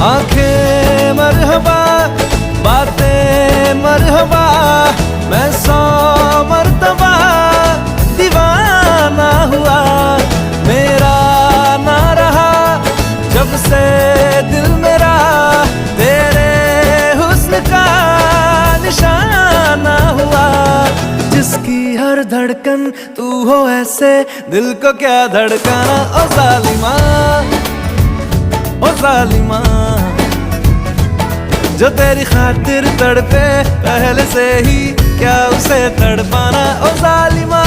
आंखें मरहबा, बातें मरहबा, मैं 100 मर्तबा दीवाना हुआ। मेरा ना रहा जब से दिल मेरा तेरे हुस्न का निशाना हुआ। जिसकी हर धड़कन तू हो ऐसे, दिल को क्या धड़काना। ओ जालिमा, ओ जालिमा, जो तेरी खातिर तड़पे पहले से ही क्या उसे तड़पाना। ओ जालिमा,